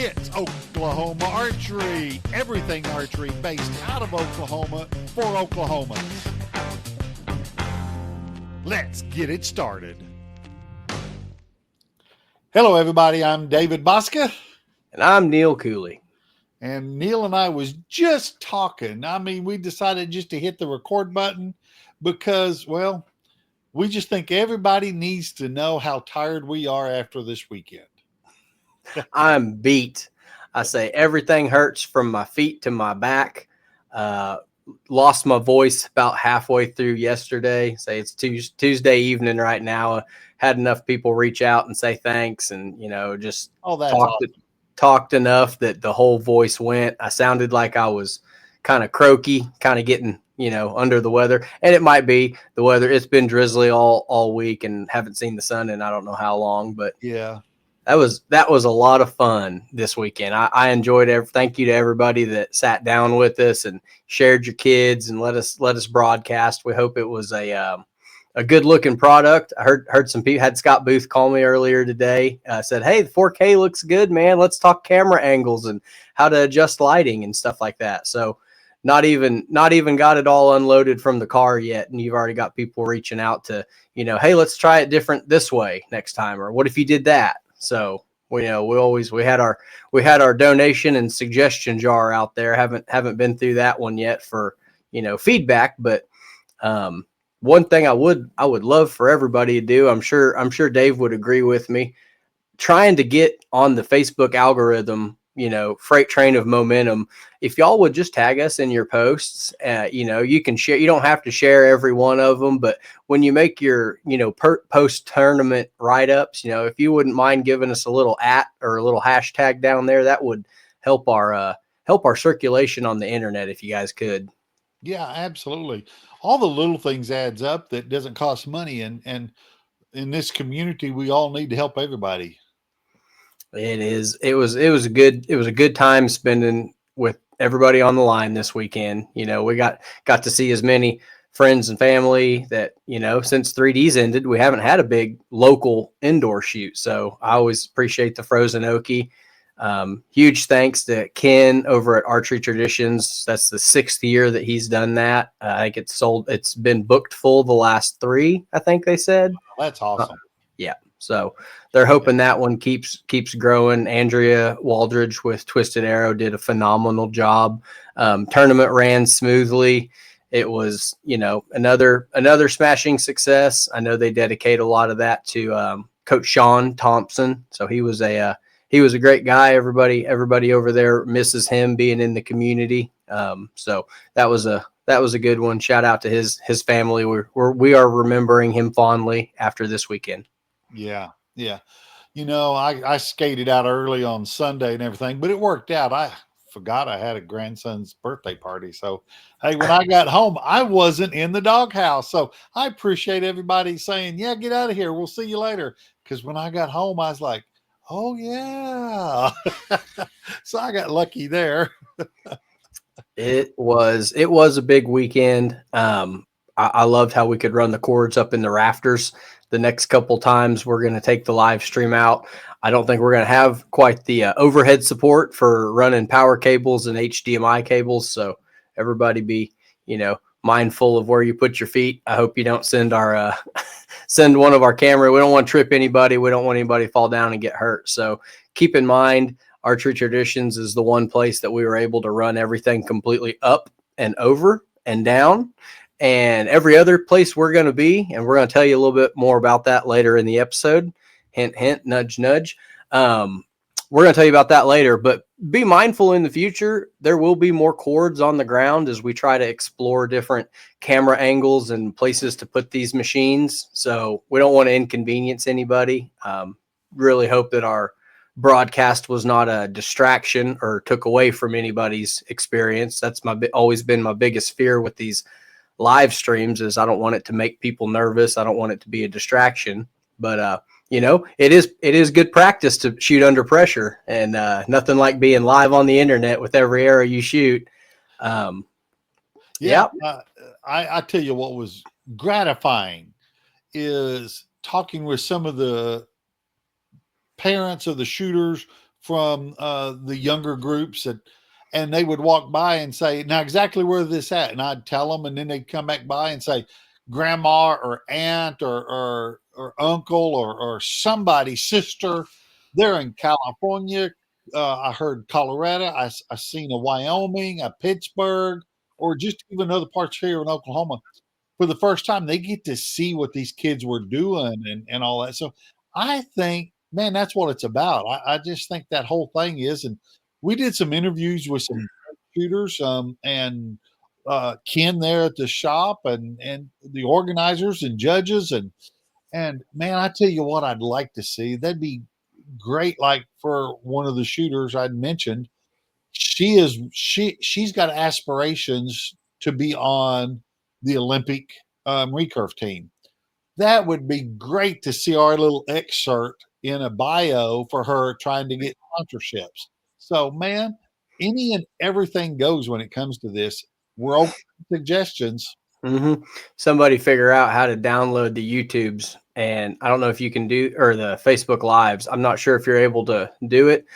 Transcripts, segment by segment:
It's Oklahoma Archery. Everything archery based out of Oklahoma for Oklahomans. Let's get it started. Hello, everybody. I'm David Bosca. And I'm Neil Cooley. And Neil and I was just talking. We decided just to hit the record button because, well, we just think everybody needs to know how tired we are after this weekend. I'm beat. I say everything hurts from my feet to my back. Lost my voice about halfway through yesterday. Say it's Tuesday evening right now. Had enough people reach out and say thanks, and just talked enough that the whole voice went. I sounded like I was kind of croaky, kind of getting under the weather, and it might be the weather. It's been drizzly all week, and haven't seen the sun in I don't know how long, but yeah. That was a lot of fun this weekend. I enjoyed it. Thank you to everybody that sat down with us and shared your kids and let us broadcast. We hope it was a good looking product. I heard some people had Scott Booth call me earlier today. Said, "Hey, the 4K looks good, man. Let's talk camera angles and how to adjust lighting and stuff like that." So not even got it all unloaded from the car yet, and you've already got people reaching out to hey, let's try it different this way next time, or what if you did that? So we had our donation and suggestion jar out there. Haven't been through that one yet for feedback, but one thing I would love for everybody to do, I'm sure Dave would agree with me, trying to get on the Facebook algorithm, freight train of momentum. If y'all would just tag us in your posts, you can share. You don't have to share every one of them, but when you make your, post tournament write-ups, if you wouldn't mind giving us a little @ or a little hashtag down there, that would help our circulation on the internet. If you guys could. Yeah, absolutely. All the little things adds up that doesn't cost money. And in this community, we all need to help everybody. It was a good time spending with everybody on the line this weekend. We got to see as many friends and family that, since 3Ds ended, we haven't had a big local indoor shoot. So I always appreciate the Frozen Okie. Huge thanks to Ken over at Archery Traditions. That's the 6th year that he's done that. I think it's been booked full the last 3, I think they said. That's awesome. Yeah. So they're hoping that one keeps growing. Andrea Waldridge with Twisted Arrow did a phenomenal job. Tournament ran smoothly. It was, another smashing success. I know they dedicate a lot of that to Coach Sean Thompson. So he was a great guy. Everybody over there misses him being in the community. So that was a good one. Shout out to his family. We are remembering him fondly after this weekend. Yeah. Yeah. I skated out early on Sunday and everything, but it worked out. I forgot I had a grandson's birthday party. So, hey, when I got home, I wasn't in the doghouse. So I appreciate everybody saying, yeah, get out of here. We'll see you later. Because when I got home, I was like, oh, yeah. So I got lucky there. It was a big weekend. I loved how we could run the cords up in the rafters. The next couple times we're going to take the live stream out. I don't think we're going to have quite the overhead support for running power cables and HDMI cables. So everybody be, mindful of where you put your feet. I hope you don't send one of our camera. We don't want to trip anybody. We don't want anybody to fall down and get hurt. So keep in mind, Archery Traditions is the one place that we were able to run everything completely up and over and down. And every other place we're going to be, and we're going to tell you a little bit more about that later in the episode. Hint, hint, nudge, nudge. We're going to tell you about that later, but be mindful in the future. There will be more cords on the ground as we try to explore different camera angles and places to put these machines. So we don't want to inconvenience anybody. Really hope that our broadcast was not a distraction or took away from anybody's experience. That's always been my biggest fear with these live streams, is I don't want it to make people nervous. I don't want it to be a distraction, but it is good practice to shoot under pressure, and nothing like being live on the internet with every arrow you shoot. I tell you what was gratifying is talking with some of the parents of the shooters from the younger groups, and they would walk by and say, now exactly where this at? And I'd tell them, and then they'd come back by and say, grandma or aunt or uncle or somebody, sister, they're in California. I heard Colorado. I seen a Wyoming, a Pittsburgh, or just even other parts here in Oklahoma. For the first time, they get to see what these kids were doing and all that. So I think, man, that's what it's about. I just think that whole thing is, and we did some interviews with some shooters and Ken there at the shop and the organizers and judges and man, I tell you what, I'd like to see. That'd be great. Like for one of the shooters I'd mentioned, she's got aspirations to be on the Olympic recurve team. That would be great to see our little excerpt in a bio for her trying to get sponsorships. So, man, any and everything goes when it comes to this. We're open to suggestions. Mm-hmm. Somebody figure out how to download the YouTubes. And I don't know if you can do, or the Facebook Lives. I'm not sure if you're able to do it.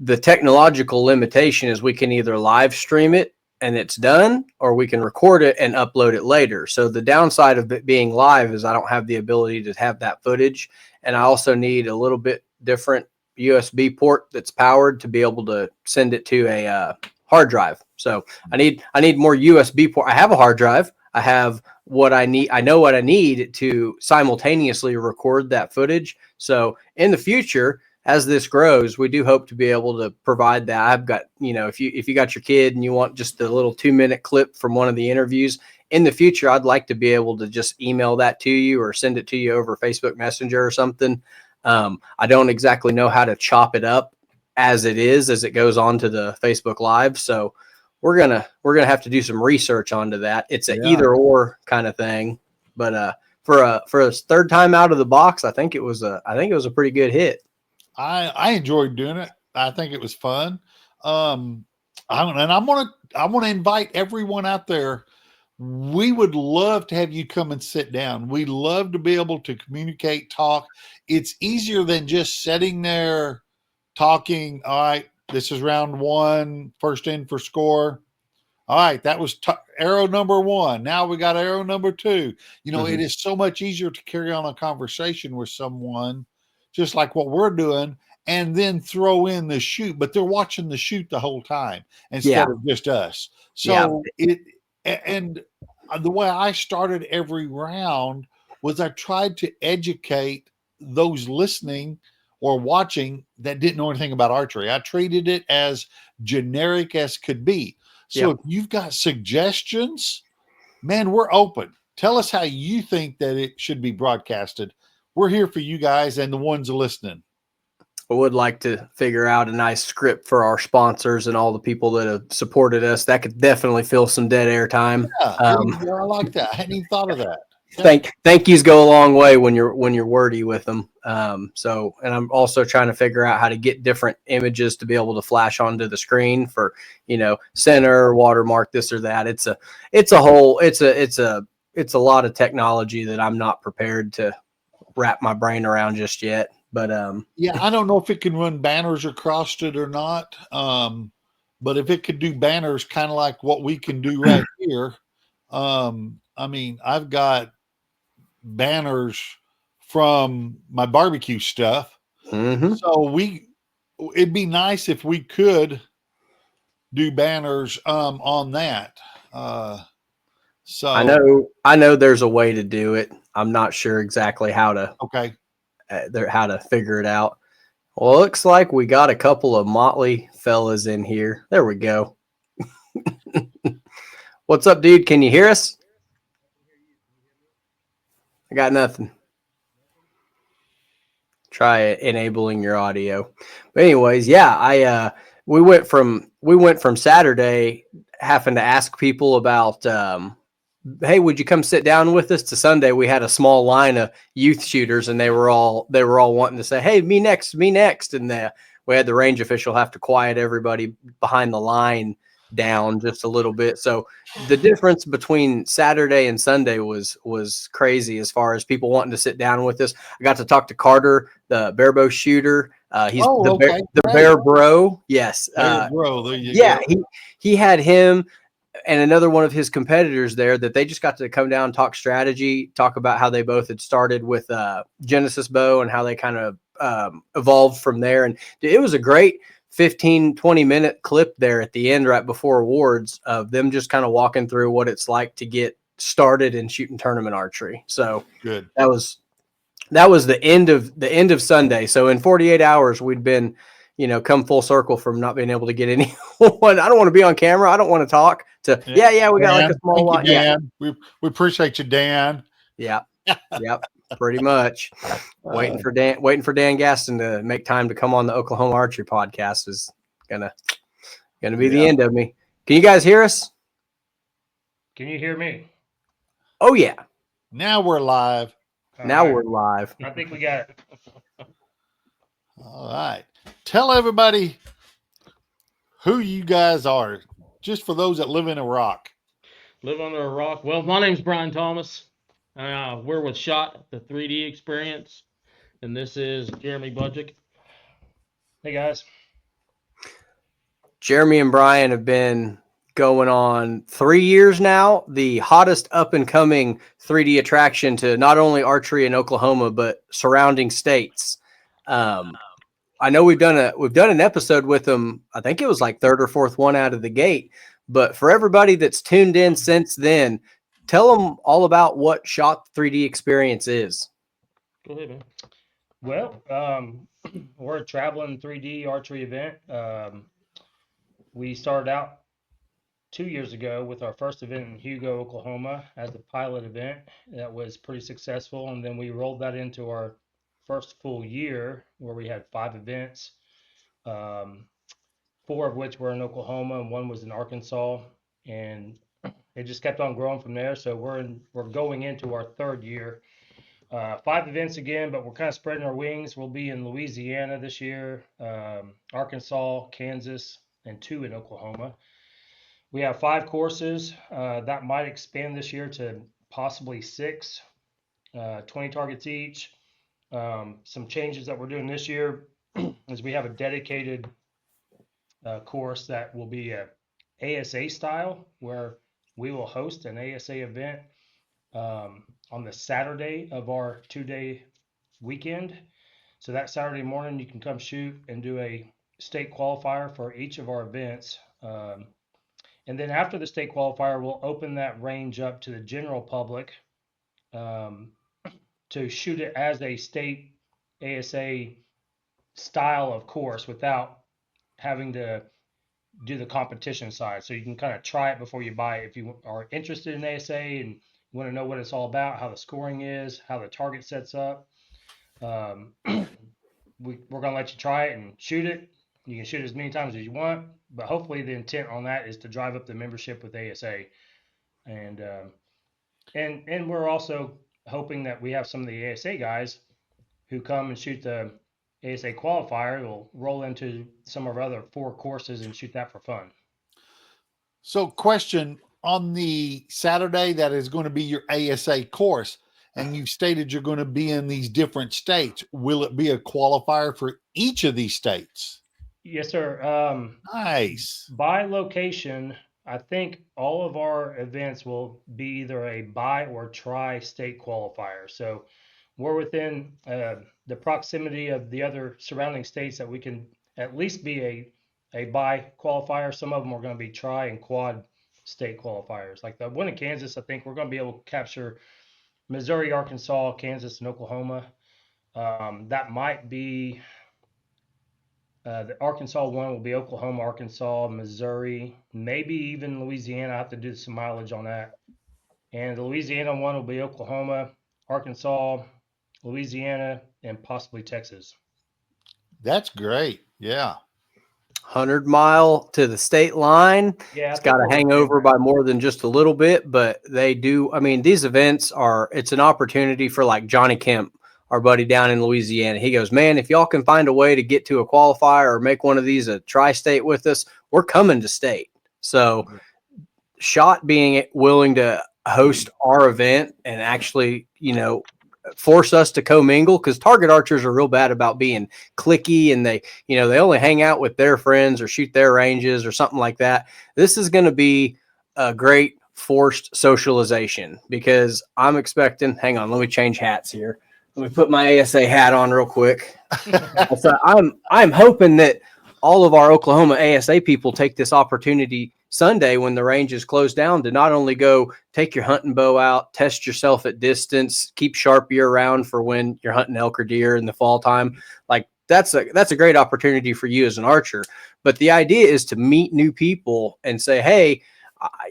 The technological limitation is we can either live stream it and it's done, or we can record it and upload it later. So the downside of it being live is I don't have the ability to have that footage. And I also need a little bit different USB port that's powered to be able to send it to a hard drive. So I need more USB port. I have a hard drive. I have what I need. I know what I need to simultaneously record that footage. So in the future, as this grows, we do hope to be able to provide that. I've got, if you got your kid and you want just a little 2-minute clip from one of the interviews in the future, I'd like to be able to just email that to you or send it to you over Facebook Messenger or something. I don't exactly know how to chop it up as it goes on to the Facebook Live. So we're gonna have to do some research onto that. It's an either or kind of thing, but for a third time out of the box, I think it was a pretty good hit. I enjoyed doing it. I think it was fun. I want to invite everyone out there. We would love to have you come and sit down. We love to be able to communicate, talk. It's easier than just sitting there talking. All right, this is round 1, first in for score. All right, that was arrow number 1. Now we got arrow number 2. It is so much easier to carry on a conversation with someone, just like what we're doing, and then throw in the shoot. But they're watching the shoot the whole time instead of just us. So and the way I started every round was I tried to educate those listening or watching that didn't know anything about archery. I treated it as generic as could be. So if you've got suggestions, man, we're open. Tell us how you think that it should be broadcasted. We're here for you guys and the ones listening. I would like to figure out a nice script for our sponsors and all the people that have supported us. That could definitely fill some dead air time. Yeah, I like that. I hadn't even thought of that. Yeah. Thank yous go a long way when you're wordy with them. And I'm also trying to figure out how to get different images to be able to flash onto the screen for, center, watermark, this or that. It's a lot of technology that I'm not prepared to wrap my brain around just yet. But I don't know if it can run banners across it or not. But if it could do banners kind of like what we can do right here, I've got banners from my barbecue stuff. So it'd be nice if we could do banners on that. So I know there's a way to do it. I'm not sure exactly how to figure it out. Well, looks like we got a couple of motley fellas in here. There we go. What's up, dude? Can you hear us? I got nothing. Try enabling your audio. But anyways, we went from Saturday having to ask people about hey, would you come sit down with us, to Sunday we had a small line of youth shooters and they were all wanting to say, hey, me next. And we had the range official have to quiet everybody behind the line down just a little bit. So the difference between Saturday and Sunday was crazy as far as people wanting to sit down with us. I got to talk to Carter, the barebow shooter. He's okay. the Bear Bro. Yes. Bear Bro. There you yeah, go. he had him and another one of his competitors there that they just got to come down, talk strategy, talk about how they both had started with Genesis bow and how they kind of evolved from there. And it was a great 15-20 minute clip there at the end, right before awards, of them just kind of walking through what it's like to get started in shooting tournament archery. So good. That was the end of Sunday. So in 48 hours, we'd been, come full circle from not being able to get anyone. I don't want to be on camera. I don't want to talk to. Yeah. We got Dan, like a small line. Yeah. We appreciate you, Dan. Yeah. Yep. Pretty much. Waiting for Dan Gaston to make time to come on the Oklahoma Archery Podcast is gonna be the end of me. Can you guys hear us? Can you hear me? Oh yeah. Now we're live. We're live. I think we got it. All right. Tell everybody who you guys are, just for those that live in a rock. Live under a rock. Well, my name's Bryan Thomas. We're with Shot, the 3D experience. And this is Jereme Budgick. Hey, guys. Jereme and Bryan have been going on 3 years now, the hottest up and coming 3D attraction to not only archery in Oklahoma, but surrounding states. I know we've done an episode with them. I think it was like third or fourth one out of the gate, but for everybody that's tuned in since then, tell them all about what Shot 3D experience is. Go ahead, man. Well, we're a traveling 3D archery event. We started out 2 years ago with our first event in Hugo, Oklahoma as the pilot event. That was pretty successful. And then we rolled that into our first full year where we had 5 events, 4 of which were in Oklahoma and 1 was in Arkansas. And it just kept on growing from there. So we're going into our 3rd year. 5 events again, but we're kind of spreading our wings. We'll be in Louisiana this year, Arkansas, Kansas, and 2 in Oklahoma. We have 5 courses that might expand this year to possibly 6, 20 targets each. Some changes that we're doing this year is we have a dedicated course that will be a ASA style, where we will host an ASA event on the Saturday of our 2-day weekend. So that Saturday morning, you can come shoot and do a state qualifier for each of our events. And then after the state qualifier, we'll open that range up to the general public to shoot it as a state ASA style of course without having to do the competition side. So you can kind of try it before you buy it. If you are interested in ASA and want to know what it's all about, how the scoring is, how the target sets up, we're going to let you try it and shoot it. You can shoot it as many times as you want, but hopefully the intent on that is to drive up the membership with ASA. And we're also hoping that we have some of the ASA guys who come and shoot the ASA qualifier will roll into some of our other 4 courses and shoot that for fun. So question, on the Saturday that is going to be your ASA course, and you stated you're going to be in these different states, will it be a qualifier for each of these states? Yes, sir. Nice. By location, I think all of our events will be either a buy or try state qualifier. So we're within the proximity of the other surrounding states that we can at least be a buy qualifier. Some of them are going to be try and quad state qualifiers. Like the one in Kansas, I think we're going to be able to capture Missouri, Arkansas, Kansas, and Oklahoma. That might be the Arkansas one will be Oklahoma, Arkansas, Missouri, maybe even Louisiana. I have to do some mileage on that. And the Louisiana one will be Oklahoma, Arkansas, Louisiana, and possibly Texas. That's great. Yeah. 100-mile to the state line. Yeah, it's got to hang over by more than just a little bit, but they do. I mean, these events it's an opportunity for like Johnny Kemp, our buddy down in Louisiana. He goes, man, if y'all can find a way to get to a qualifier or make one of these a tri-state with us, we're coming to state. So Shot being willing to host our event and actually, force us to commingle, because target archers are real bad about being cliquey, and they only hang out with their friends or shoot their ranges or something like that. This is going to be a great forced socialization, because I'm expecting, hang on, let me change hats here. Let me put my ASA hat on real quick. So I'm hoping that all of our Oklahoma ASA people take this opportunity Sunday when the range is closed down to not only go take your hunting bow out, test yourself at distance, keep sharp year round for when you're hunting elk or deer in the fall time. Like that's a great opportunity for you as an archer. But the idea is to meet new people and say, hey,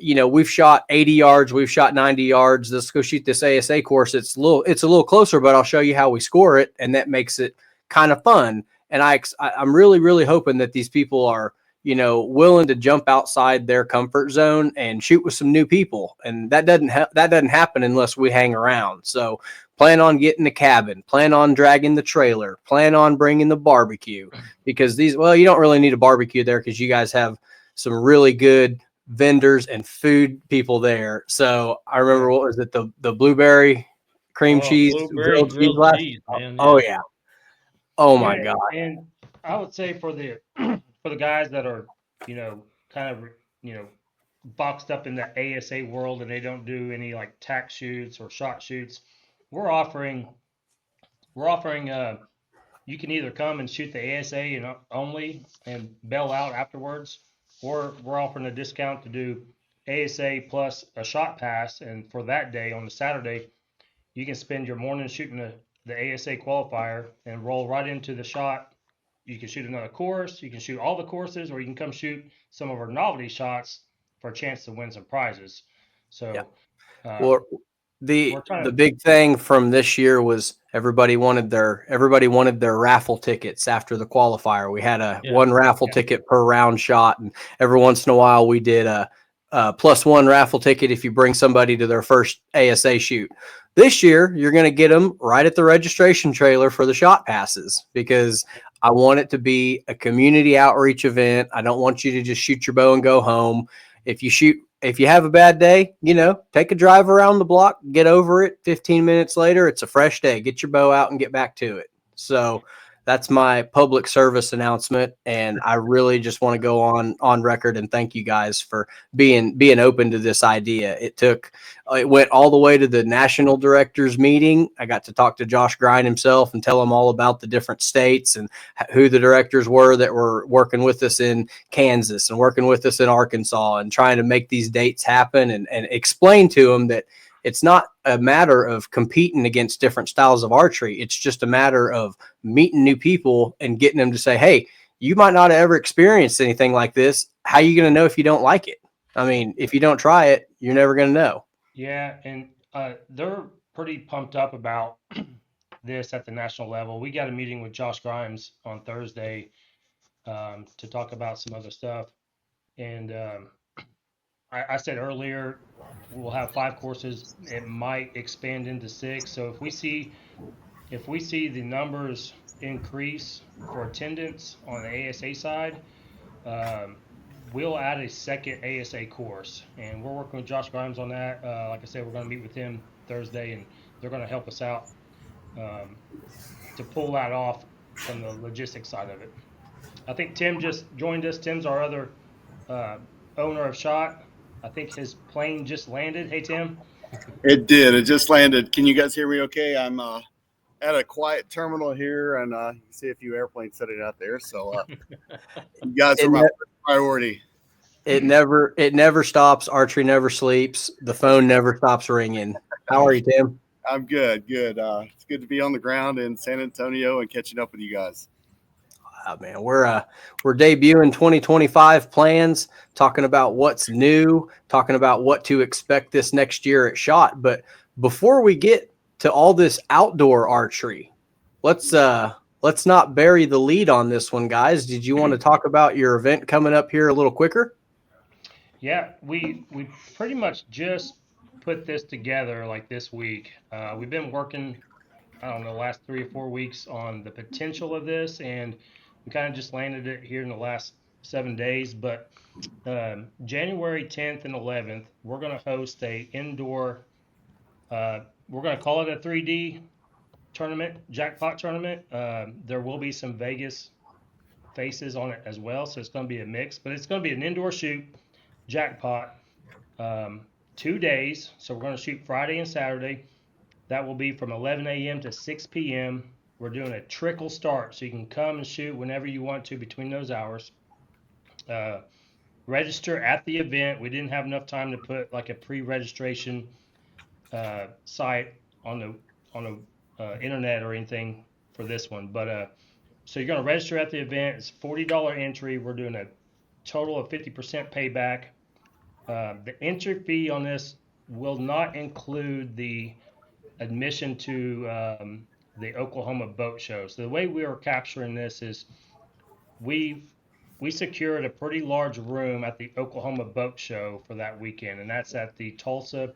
we've shot 80 yards, we've shot 90 yards. Let's go shoot this ASA course. It's a little closer, but I'll show you how we score it, and that makes it kind of fun. And I'm really, really hoping that these people are, willing to jump outside their comfort zone and shoot with some new people. And that doesn't happen unless we hang around. So plan on getting the cabin, plan on dragging the trailer, plan on bringing the barbecue, because you don't really need a barbecue there because you guys have some really good vendors and food people there. So I remember, what was it? The blueberry cream cheese, grilled cheese, man. Oh yeah. Oh my God. And I would say for the guys that are, kind of, boxed up in the ASA world and they don't do any like tack shoots or shot shoots, we're offering you can either come and shoot the ASA only and bail out afterwards, or we're offering a discount to do ASA plus a shot pass, and for that day on the Saturday, you can spend your morning shooting the ASA qualifier and roll right into the shot. You can shoot another course, you can shoot all the courses, or you can come shoot some of our novelty shots for a chance to win some prizes. So, the big thing from this year was everybody wanted their raffle tickets after the qualifier. We had one raffle ticket per round shot, and every once in a while we did a +1 raffle ticket if you bring somebody to their first ASA shoot. This year, you're going to get them right at the registration trailer for the shot passes, because I want it to be a community outreach event. I don't want you to just shoot your bow and go home. If you have a bad day, take a drive around the block, get over it. 15 minutes later, it's a fresh day. Get your bow out and get back to it. So that's my public service announcement. And I really just want to go on record and thank you guys for being open to this idea. It went all the way to the national directors meeting. I got to talk to Josh Grine himself and tell him all about the different states and who the directors were that were working with us in Kansas and working with us in Arkansas, and trying to make these dates happen, and explain to them that it's not a matter of competing against different styles of archery. It's just a matter of meeting new people and getting them to say, hey, you might not have ever experienced anything like this. How are you going to know if you don't like it? I mean, if you don't try it, you're never going to know. Yeah, and they're pretty pumped up about this at the national level. We got a meeting with Josh Grimes on Thursday to talk about some other stuff. And I said earlier, we'll have 5 courses. It might expand into 6. So if we see the numbers increase for attendance on the ASA side, we'll add a second ASA course, and we're working with Josh Grimes on that. Like I said, we're going to meet with him Thursday, and they're going to help us out to pull that off from the logistics side of it. I think Tim just joined us. Tim's our other owner of SHOT. I think his plane just landed. Hey, Tim. It did. It just landed. Can you guys hear me okay? I'm at a quiet terminal here, and you see a few airplanes sitting out there. So you guys are my priority. It never stops. Archery never sleeps. The phone never stops ringing. How are you, Tim? I'm good. Good. It's good to be on the ground in San Antonio and catching up with you guys. Oh, man, we're debuting 2025 plans, talking about what's new, talking about what to expect this next year at SHOT. But before we get to all this outdoor archery, let's not bury the lead on this one, guys. Did you want to talk about your event coming up here a little quicker? Yeah, we pretty much just put this together like this week. We've been working, I don't know, the last 3 or 4 weeks on the potential of this, and we kind of just landed it here in the last 7 days. But January 10th and 11th, we're going to host a indoor, we're going to call it a 3D tournament, jackpot tournament. There will be some Vegas faces on it as well, so it's going to be a mix, but it's going to be an indoor shoot jackpot, 2 days. So we're going to shoot Friday and Saturday. That will be from 11 a.m. to 6 p.m. We're doing a trickle start, so you can come and shoot whenever you want to between those hours. Register at the event. We didn't have enough time to put like a pre-registration site on the internet or anything for this one, but so you're going to register at the event. It's $40 entry. We're doing a total of 50% payback. The entry fee on this will not include the admission to the Oklahoma Boat Show. So the way we are capturing this is we secured a pretty large room at the Oklahoma Boat Show for that weekend, and that's at the Tulsa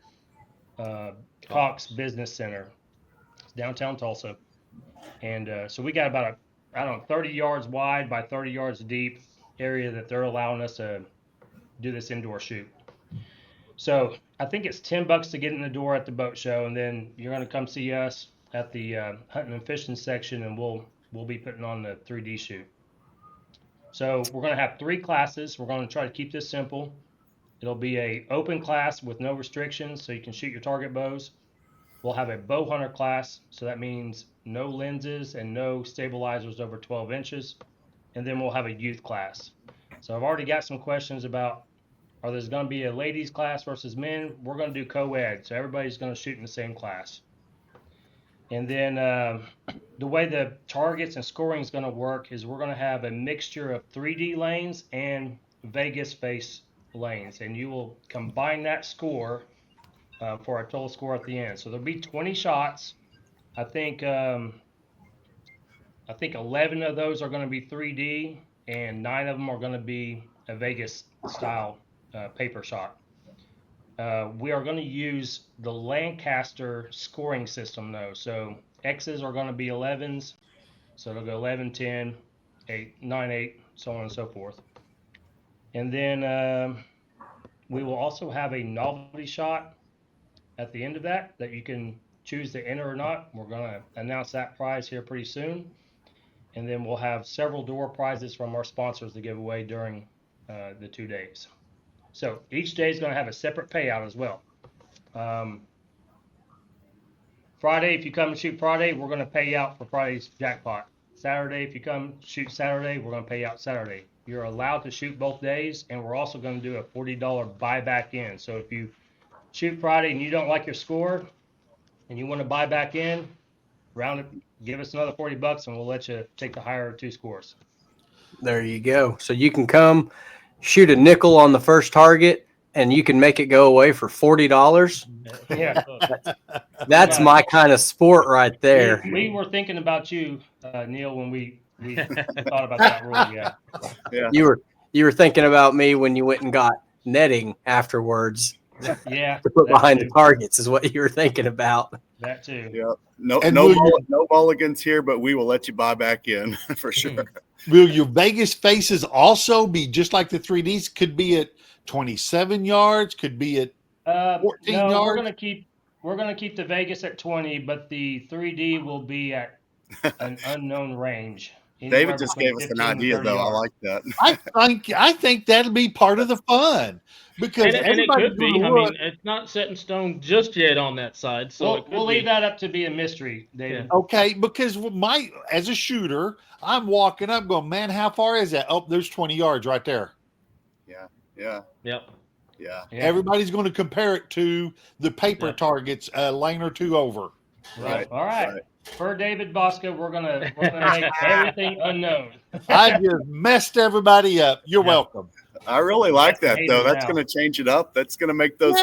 Cox Business Center. It's downtown Tulsa. And so we got about 30 yards wide by 30 yards deep area that they're allowing us to do this indoor shoot. So I think it's $10 to get in the door at the boat show, and then you're going to come see us at the hunting and fishing section, and we'll be putting on the 3D shoot. So we're going to have 3 classes. We're going to try to keep this simple. It'll be a open class with no restrictions, so you can shoot your target bows. We'll have a bow hunter class, so that means no lenses and no stabilizers over 12 inches. And then we'll have a youth class. So I've already got some questions about, are there going to be a ladies class versus men? We're going to do co-ed, so everybody's going to shoot in the same class. And then the way the targets and scoring is going to work is we're going to have a mixture of 3D lanes and Vegas face lanes, and you will combine that score for a total score at the end. So there'll be 20 shots. I think 11 of those are going to be 3D, and 9 of them are going to be a Vegas style paper shot. We are going to use the Lancaster scoring system though. So X's are going to be 11s. So it'll go 11, 10, 8, 9, 8, so on and so forth. And then we will also have a novelty shot at the end of that you can choose to enter or not. We're going to announce that prize here pretty soon. And then we'll have several door prizes from our sponsors to give away during the 2 days. So each day is going to have a separate payout as well. Friday, if you come and shoot Friday, we're going to pay out for Friday's jackpot. Saturday, if you come shoot Saturday, we're going to pay out Saturday. You're allowed to shoot both days, and we're also going to do a $40 buyback in. So if you shoot Friday and you don't like your score and you want to buy back in, round it, give us another $40 and we'll let you take the higher 2 scores. There you go. So you can come shoot a nickel on the first target and you can make it go away for $40. Yeah. That's my kind of sport right there. We were thinking about you, Neil, when we thought about that rule. Yeah. You were thinking about me when you went and got netting afterwards. Yeah. To put behind the targets is what you were thinking about. That too. Yeah. No mulligans here, but we will let you buy back in for sure. Will your Vegas faces also be just like the 3Ds? Could be at 27 yards, could be at 14 yards? We're gonna keep the Vegas at 20, but the 3D will be at an unknown range. David just gave us an idea, though. I like that. I think that'll be part of the fun because and it could be. I mean, it's not set in stone just yet on that side, so we'll leave that up to be a mystery, David. Yeah. Okay, because as a shooter, I'm walking up, going, man, how far is that? Oh, there's 20 yards right there. Yeah. Yep. Yeah. Everybody's going to compare it to the paper targets, a lane or 2 over. Right. All right. For David Bosco, we're gonna make everything unknown. I just messed everybody up. You're welcome. I really like that, though. That's going to change it up. That's going to make those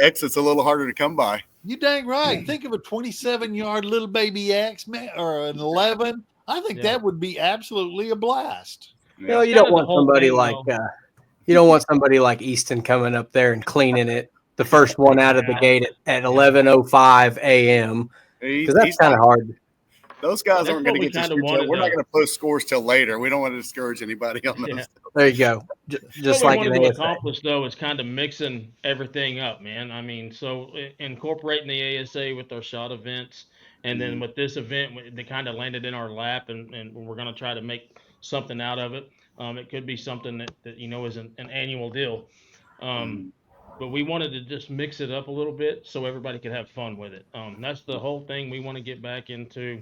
exits a little harder to come by. You dang right. Think of a 27-yard little baby X, man, or an 11. I think that would be absolutely a blast. You know, you don't want somebody like you don't want somebody like Easton coming up there and cleaning it the first one out of the gate at 11:05 a.m. because that's kind of hard. Those guys aren't going to get to shoot. We're not going to post scores till later. We don't want to discourage anybody on those. There you go. Just what like we wanted to accomplish, though, is kind of mixing everything up, man. I mean, so incorporating the ASA with our shot events And then with this event, they kind of landed in our lap, and we're going to try to make something out of it. It could be something that is an annual deal. But we wanted to just mix it up a little bit so everybody could have fun with it. That's the whole thing we want to get back into.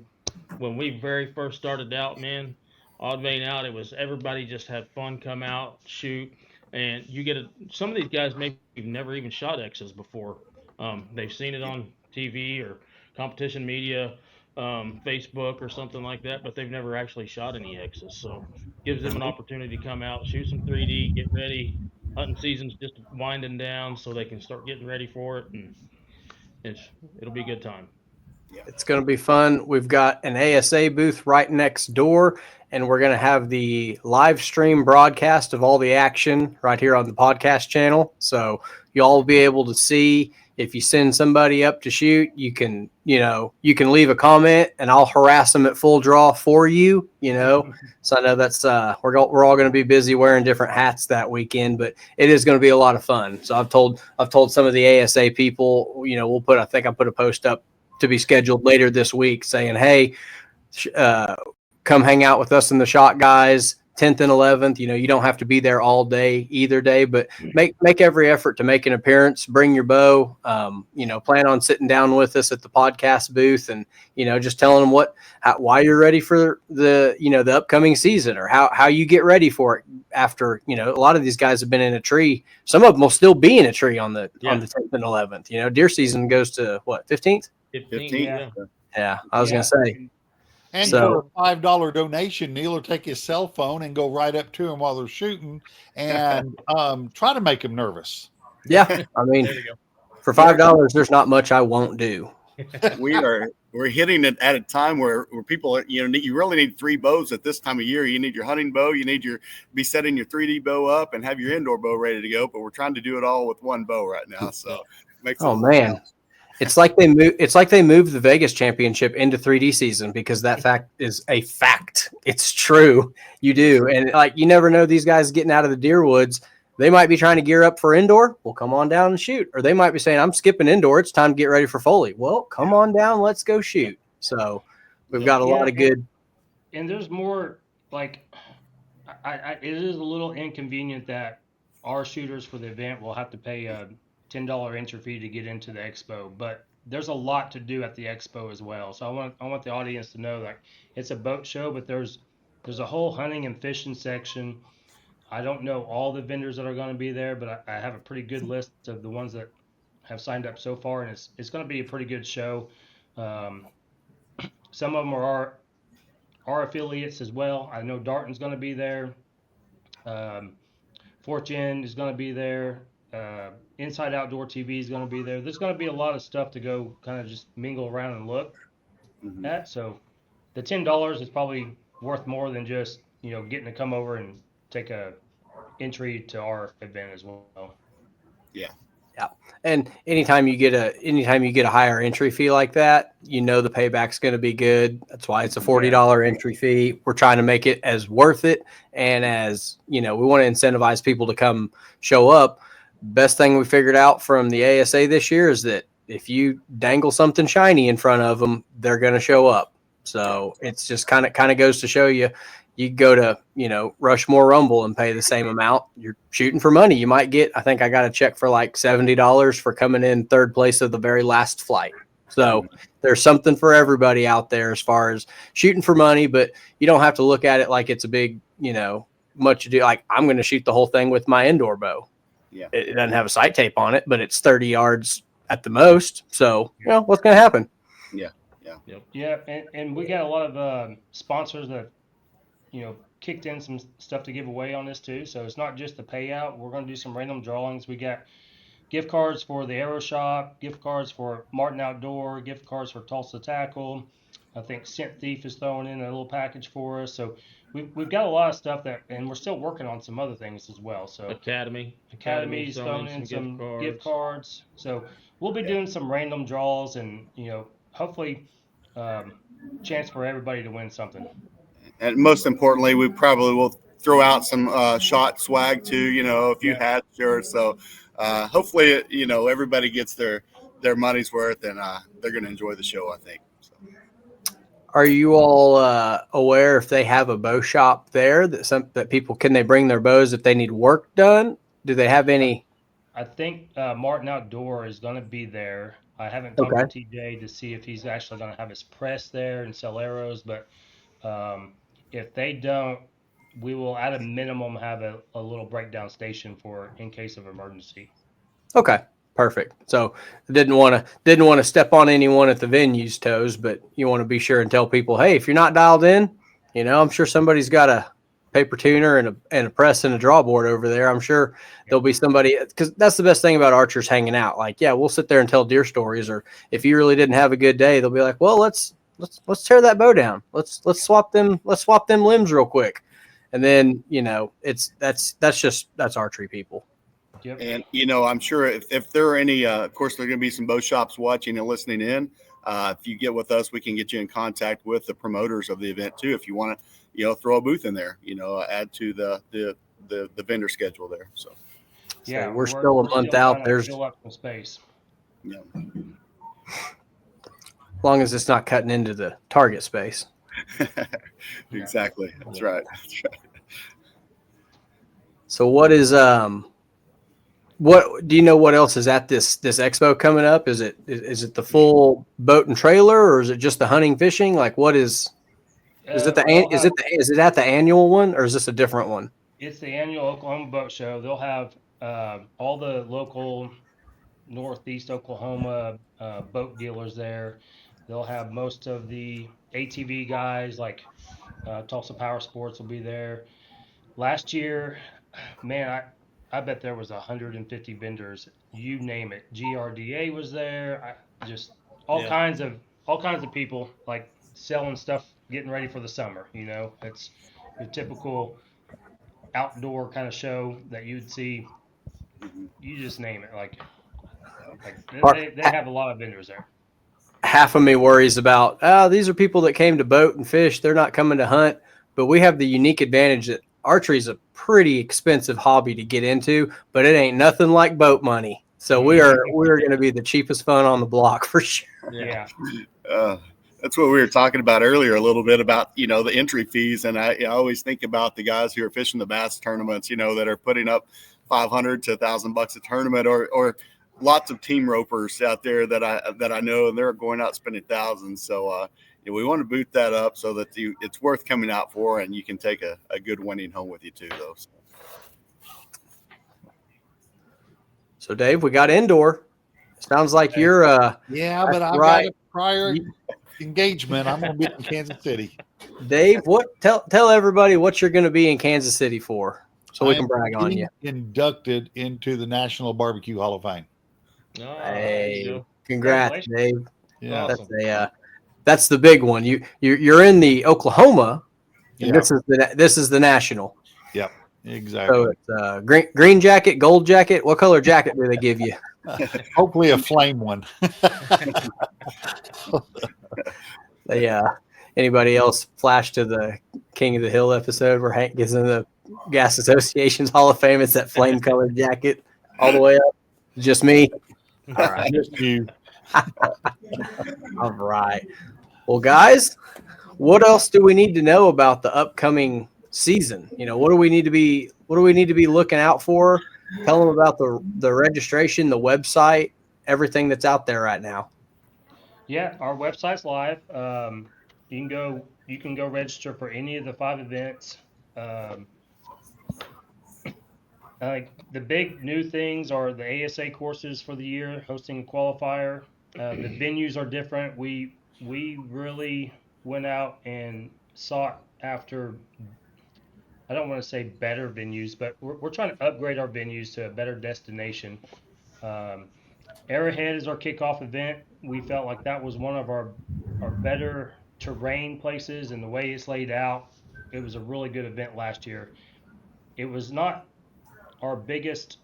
When we very first started out, man, odd vein out, it was everybody just had fun, come out, shoot, and you get some of these guys maybe have never even shot X's before. They've seen it on TV or competition media, Facebook or something like that, but they've never actually shot any X's. So gives them an opportunity to come out, shoot some 3D, get ready. Hunting season's just winding down, so they can start getting ready for it, and it'll be a good time. It's going to be fun. We've got an ASA booth right next door, and we're going to have the live stream broadcast of all the action right here on the podcast channel. So y'all will be able to see. If you send somebody up to shoot, you can leave a comment, and I'll harass them at full draw for you. So I know that's we're all going to be busy wearing different hats that weekend, but it is going to be a lot of fun. So I've told some of the ASA people, I think I put a post up to be scheduled later this week saying, hey, come hang out with us and the shot guys 10th and 11th. You don't have to be there all day either day, but make every effort to make an appearance, bring your bow, plan on sitting down with us at the podcast booth and, just telling them why you're ready for the upcoming season or how you get ready for it after, a lot of these guys have been in a tree. Some of them will still be in a tree on the 10th and 11th. Deer season goes to what, 15th? 15. Yeah. I was going to say. And for a $5 donation, Neil will take his cell phone and go right up to them while they're shooting and try to make them nervous. Yeah. I mean, for $5, there's not much I won't do. We're hitting it at a time where people are, you really need 3 bows at this time of year. You need your hunting bow, you need be setting your 3D bow up and have your indoor bow ready to go. But we're trying to do it all with one bow right now. So it makes man. Sense. It's like they moved the Vegas championship into 3D season because that fact is a fact. It's true. You do. And you never know these guys getting out of the deer woods. They might be trying to gear up for indoor. Well, come on down and shoot. Or they might be saying, I'm skipping indoor. It's time to get ready for Foley. Well, come on down. Let's go shoot. So we've got a lot of good. And there's more it is a little inconvenient that our shooters for the event will have to pay a $10 entry fee to get into the expo, but there's a lot to do at the expo as well. So I want the audience to know that it's a boat show, but there's a whole hunting and fishing section. I don't know all the vendors that are going to be there, but I have a pretty good list of the ones that have signed up so far, and it's going to be a pretty good show. Some of them are our affiliates as well. I know Darton's going to be there. Fortune is going to be there. Inside Outdoor TV is going to be there. There's going to be a lot of stuff to go kind of just mingle around and look at. So the $10 is probably worth more than just, getting to come over and take a entry to our event as well. Yeah. Yeah. And anytime you get a higher entry fee like that, the payback's going to be good. That's why it's a $40 entry fee. We're trying to make it as worth it. And as, we want to incentivize people to come show up. Best thing we figured out from the ASA this year is that if you dangle something shiny in front of them, they're going to show up. So it's just kind of goes to show you go to, Rushmore Rumble and pay the same amount. You're shooting for money. You might get, I think I got a check for like $70 for coming in 3rd place of the very last flight. So there's something for everybody out there as far as shooting for money, but you don't have to look at it like it's a big, much ado. Like I'm going to shoot the whole thing with my indoor bow. Yeah, it doesn't have a sight tape on it, but it's 30 yards at the most. So, what's going to happen? Yeah. And we got a lot of sponsors that, kicked in some stuff to give away on this too. So it's not just the payout. We're going to do some random drawings. We got gift cards for the Aero Shop, gift cards for Martin Outdoor, gift cards for Tulsa Tackle. I think Scent Thief is throwing in a little package for us. So we've got a lot of stuff and we're still working on some other things as well. So Academy's throwing in some gift cards. So we'll be doing some random draws and, hopefully chance for everybody to win something. And most importantly, we probably will throw out some shot swag too, a few hats, sure. So hopefully, everybody gets their money's worth and they're going to enjoy the show, I think. So. Are you all aware if they have a bow shop there that people can they bring their bows if they need work done? Do they have any? I think Martin Outdoor is going to be there. I haven't talked Okay. to TJ to see if he's actually going to have his press there and sell arrows, but if they don't, we will at a minimum have a little breakdown station for in case of emergency. Okay, perfect. So didn't want to step on anyone at the venue's toes, but you want to be sure and tell people, hey, if you're not dialed in, I'm sure somebody's got a paper tuner and a press and a draw board over there. I'm sure there'll be somebody, because that's the best thing about archers hanging out. Like, yeah, we'll sit there and tell deer stories, or if you really didn't have a good day, they'll be like, well, let's tear that bow down. Let's swap them limbs real quick. And then, that's archery people. Yep. And, I'm sure if there are any, of course, there are going to be some bow shops watching and listening in. If you get with us, we can get you in contact with the promoters of the event too. If you want to, throw a booth in there, add to the vendor schedule there. So, yeah, we're still a month out. There's fill up some space. Yeah. As long as it's not cutting into the target space. Exactly. That's right. So what is what do you know what else is at this expo coming up? Is it the full boat and trailer, or is it just the hunting fishing? Like, what is it is it at the annual one, or is this a different one? It's the annual Oklahoma Boat Show. They'll have all the local Northeast Oklahoma boat dealers there. They'll have most of the ATV guys like Tulsa Power Sports will be there. Last year, man, I bet there was 150 vendors. You name it. GRDA was there. Just all kinds of people like selling stuff, getting ready for the summer. It's your typical outdoor kind of show that you'd see. You just name it. Like they have a lot of vendors there. Half of me worries about, these are people that came to boat and fish. They're not coming to hunt. But we have the unique advantage that archery is a pretty expensive hobby to get into, but it ain't nothing like boat money. So we're going to be the cheapest fun on the block for sure. Yeah. That's what we were talking about earlier a little bit about, the entry fees. And I always think about the guys who are fishing the bass tournaments, that are putting up $500 to $1,000 a tournament, or lots of team ropers out there that I know, and they're going out spending thousands. So we want to boot that up so that it's worth coming out for, and you can take a good winning home with you too, though. So Dave, we got indoor. Sounds like you're but I've got a prior engagement. I'm going to be in Kansas City. Dave, tell everybody what you're going to be in Kansas City for, so we can brag on you. Inducted into the National Barbecue Hall of Fame. Oh, Hey, congrats, Dave. Yeah, awesome. That's the big one. You're in the Oklahoma. And this is the national. Yep, exactly. So it's green jacket, gold jacket. What color jacket do they give you? Hopefully a flame one. Anybody else flash to the King of the Hill episode where Hank gets in the Gas Association's Hall of Fame? It's that flame colored jacket all the way up. Just me. All right. Just you. All right. Well, guys, what else do we need to know about the upcoming season? What do we need to be looking out for? Tell them about the registration, the website, everything that's out there right now. Yeah, our website's live. You can go register for any of the 5 events. Like the big new things are the ASA courses for the year, hosting a qualifier. The venues are different. We really went out and sought after, I don't want to say better venues, but we're trying to upgrade our venues to a better destination. Arrowhead is our kickoff event. We felt like that was one of our better terrain places, and the way it's laid out, it was a really good event last year. It was not our biggest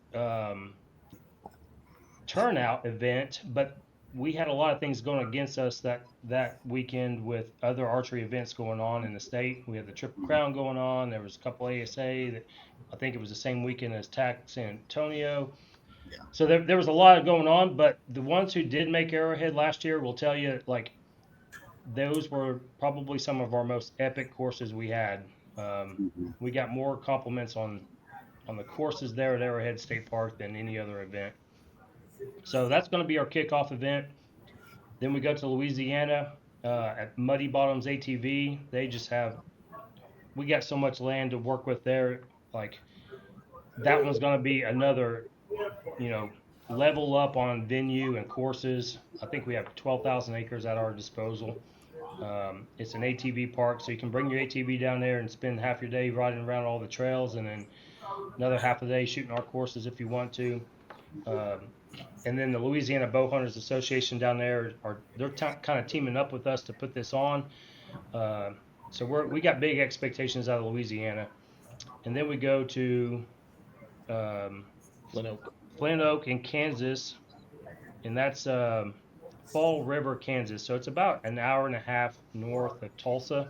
turnout event, but we had a lot of things going against us that weekend with other archery events going on in the state. We had the Triple Crown going on. There was a couple ASA that I think it was the same weekend as TAC San Antonio. Yeah. So there was a lot going on, but the ones who did make Arrowhead last year will tell you, like, those were probably some of our most epic courses we had. We got more compliments on the courses there at Arrowhead State Park than any other event. So that's going to be our kickoff event. Then we go to Louisiana at Muddy Bottoms ATV. They just have, we got so much land to work with there. Like that one's going to be another, level up on venue and courses. I think we have 12,000 acres at our disposal. It's an ATV park, so you can bring your ATV down there and spend half your day riding around all the trails, and then another half a day shooting our courses if you want to. And then the Louisiana Bow Hunters Association down there they're kind of teaming up with us to put this on. So we got big expectations out of Louisiana, and then we go to Flint Oak in Kansas, and that's Fall River, Kansas. So it's about an hour and a half north of Tulsa.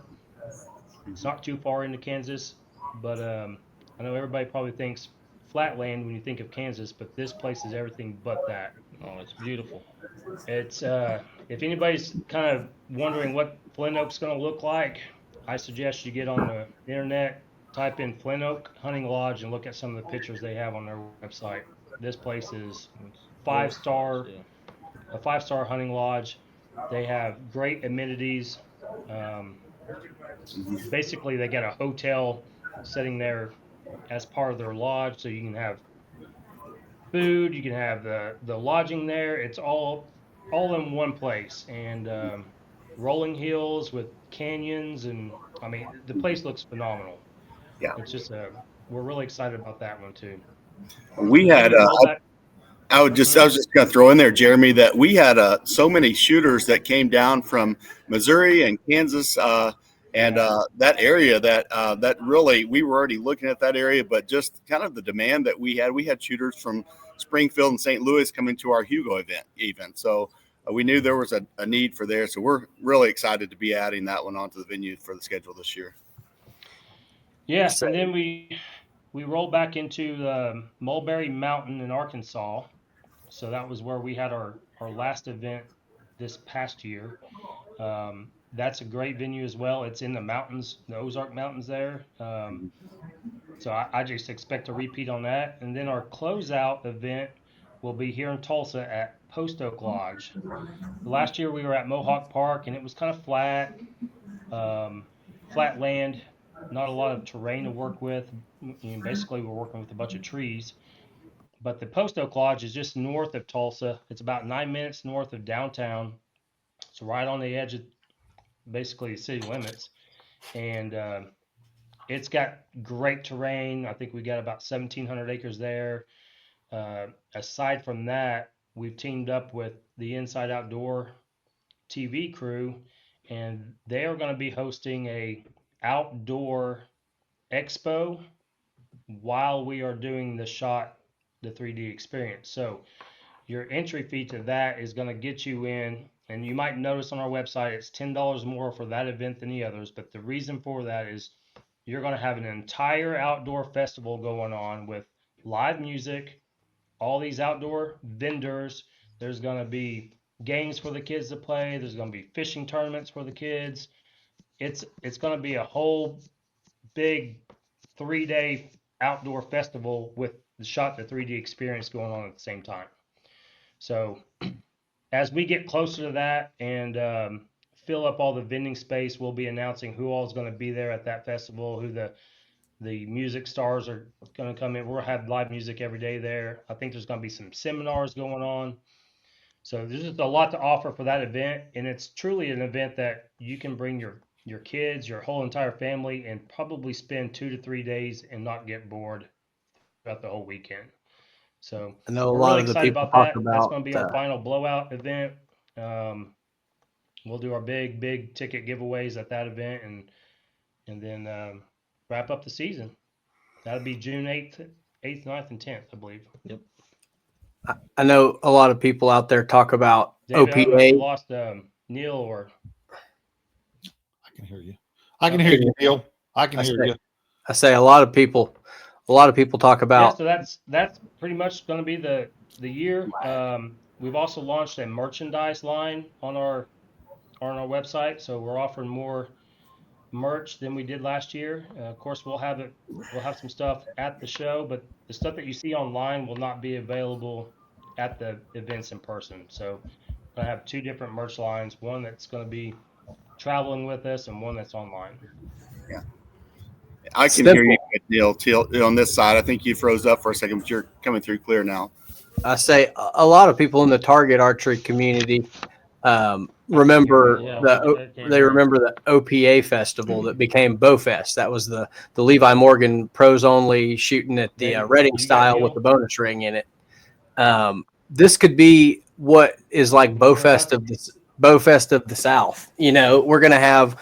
It's not too far into Kansas, but I know everybody probably thinks flatland when you think of Kansas, but this place is everything but that. Oh, it's beautiful. It's if anybody's kind of wondering what Flint Oak's going to look like, I suggest you get on the internet, type in Flint Oak Hunting Lodge, and look at some of the pictures they have on their website. This place is a 5-star hunting lodge. They have great amenities. Basically, they got a hotel sitting there as part of their lodge, so you can have food, you can have the lodging there. It's all in one place, and rolling hills with canyons, and I mean the place looks phenomenal. Yeah, it's just we're really excited about that one too. We had I was just going to throw in there, Jeremy, that we had so many shooters that came down from Missouri and Kansas and that area that really we were already looking at that area, but just kind of the demand that we had shooters from Springfield and St. Louis coming to our Hugo event even. So we knew there was a need for there. So we're really excited to be adding that one onto the venue for the schedule this year. Yes, and then we rolled back into Mulberry Mountain in Arkansas. So that was where we had our last event this past year. That's a great venue as well. It's in the mountains, the Ozark Mountains there. So I just expect a repeat on that. And then our closeout event will be here in Tulsa at Post Oak Lodge. Last year we were at Mohawk Park, and it was kind of flat land, not a lot of terrain to work with. Basically, we're working with a bunch of trees. But the Post Oak Lodge is just north of Tulsa. It's about 9 minutes north of downtown. It's right on the edge of basically the city limits. And it's got great terrain. I think we got about 1,700 acres there. Aside from that, we've teamed up with the Inside Outdoor TV crew, and they are going to be hosting a outdoor expo while we are doing the 3D experience. So your entry fee to that is going to get you in, and you might notice on our website it's $10 more for that event than the others, but the reason for that is you're going to have an entire outdoor festival going on with live music, all these outdoor vendors. There's going to be games for the kids to play. There's going to be fishing tournaments for the kids. It's going to be a whole big 3-day outdoor festival with the 3D experience going on at the same time. So as we get closer to that and fill up all the vending space, we'll be announcing who all is going to be there at that festival, who the music stars are going to come in. We'll have live music every day there. I think there's going to be some seminars going on. So there's just a lot to offer for that event, and it's truly an event that you can bring your kids, your whole entire family, and probably spend 2 to 3 days and not get bored throughout the whole weekend. So I know we're a lot really of the excited people about talk that. about That's going to be our final blowout event. We'll do our big ticket giveaways at that event, and then wrap up the season. That'll be June 8th, 9th, and 10th, I believe. Yep. I know a lot of people out there talk about David, I don't know if OPA. you lost Neil or. I can hear you. I can hear you, Neil. I can hear you. I say a lot of people talk about. Yeah, so that's pretty much going to be the year. We've also launched a merchandise line on our on our website. So we're offering more merch than we did last year. Of course, we'll have some stuff at the show, but the stuff that you see online will not be available at the events in person. So I have two different merch lines, one that's going to be traveling with us and one that's online. Yeah. I can hear you, Neil, on this side. I think you froze up for a second, but you're coming through clear now. I say a lot of people in the target archery community remember the OPA festival that became Bowfest. That was the Levi Morgan pros only shooting at the Reading style with the bonus ring in it. This could be what is like Bowfest of the South. You know, we're going to have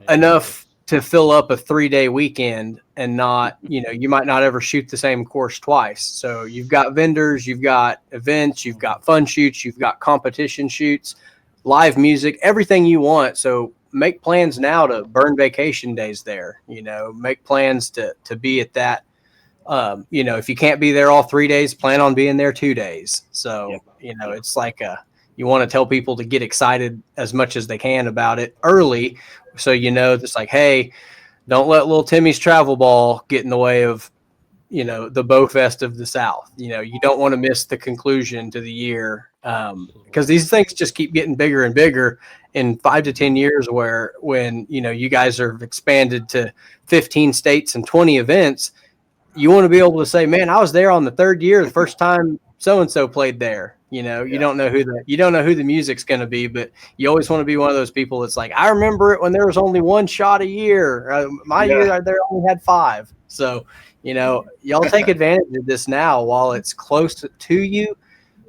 enough to fill up a 3-day weekend and not, you know, you might not ever shoot the same course twice. So you've got vendors, you've got events, you've got fun shoots, you've got competition shoots, live music, everything you want. So make plans now to burn vacation days there, you know, make plans to be at that. You know, if you can't be there all 3 days, plan on being there 2 days. So, you know, it's like you want to tell people to get excited as much as they can about it early. So, you know, it's like, hey, don't let little Timmy's travel ball get in the way of, you know, the Bowfest of the South. You know, you don't want to miss the conclusion to the year because these things just keep getting bigger and bigger in 5 to 10 years when, you know, you guys are expanded to 15 states and 20 events. You want to be able to say, man, I was there on the third year, the first time so-and-so played there. You know, you don't know who the music's going to be, but you always want to be one of those people that's like, I remember it when there was only one shot a year. My year, there only had 5. So, you know, y'all take advantage of this now while it's close to you.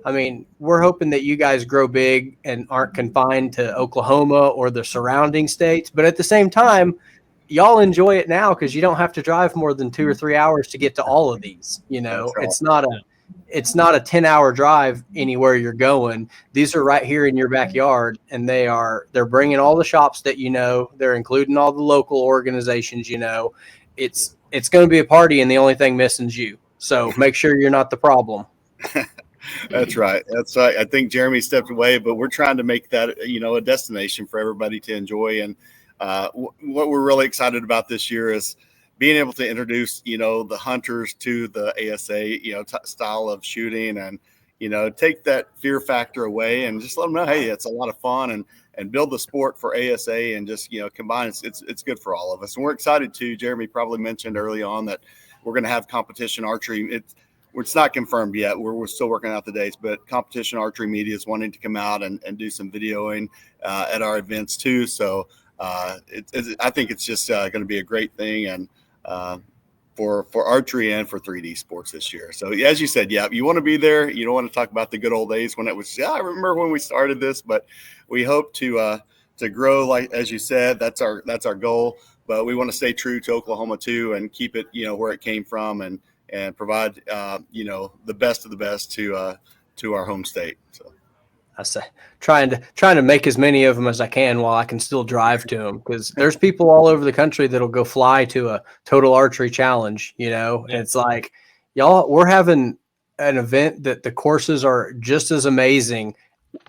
I mean, we're hoping that you guys grow big and aren't confined to Oklahoma or the surrounding states. But at the same time, y'all enjoy it now because you don't have to drive more than 2 or 3 hours to get to all of these. You know, it's not a 10-hour drive anywhere you're going. These are right here in your backyard, and they're bringing all the shops that you know. They're including all the local organizations. You know, it's going to be a party, and the only thing missing is you. So make sure you're not the problem. That's right. That's right. I think Jeremy stepped away, but we're trying to make that, you know, a destination for everybody to enjoy. And what we're really excited about this year is being able to introduce, you know, the hunters to the ASA, you know, style of shooting and, you know, take that fear factor away and just let them know, hey, it's a lot of fun and build the sport for ASA and just, you know, combine. It's good for all of us. And we're excited too. Jeremy probably mentioned early on that we're going to have competition archery. It's not confirmed yet. We're still working out the dates, but competition archery media is wanting to come out and do some videoing at our events too. So I think it's just going to be a great thing and for archery and for 3D sports this year. So as you said, you want to be there. You don't want to talk about the good old days when it was, I remember when we started this, but we hope to grow, like, as you said, that's our goal, but we want to stay true to Oklahoma too and keep it, you know, where it came from and provide, you know, the best of the best to our home state. So I say trying to make as many of them as I can while I can still drive to them, because there's people all over the country that'll go fly to a total archery challenge, you know. And it's like, y'all, we're having an event that the courses are just as amazing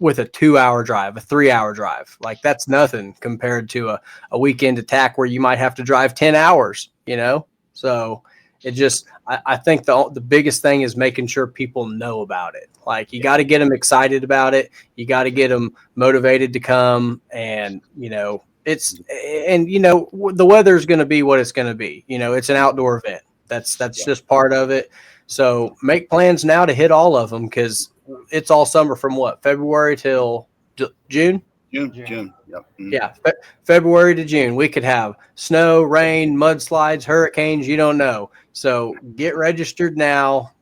with a 2-hour drive, a 3-hour drive. Like, that's nothing compared to a weekend attack where you might have to drive 10 hours, you know. So it just, I think the biggest thing is making sure people know about it. Like, you got to get them excited about it. You got to get them motivated to come. And, you know, the weather's going to be what it's going to be. You know, it's an outdoor event. That's just part of it. So make plans now to hit all of them, because it's all summer from February till June? June. Yep. Mm-hmm. Yeah. February to June. We could have snow, rain, mudslides, hurricanes. You don't know. So get registered now.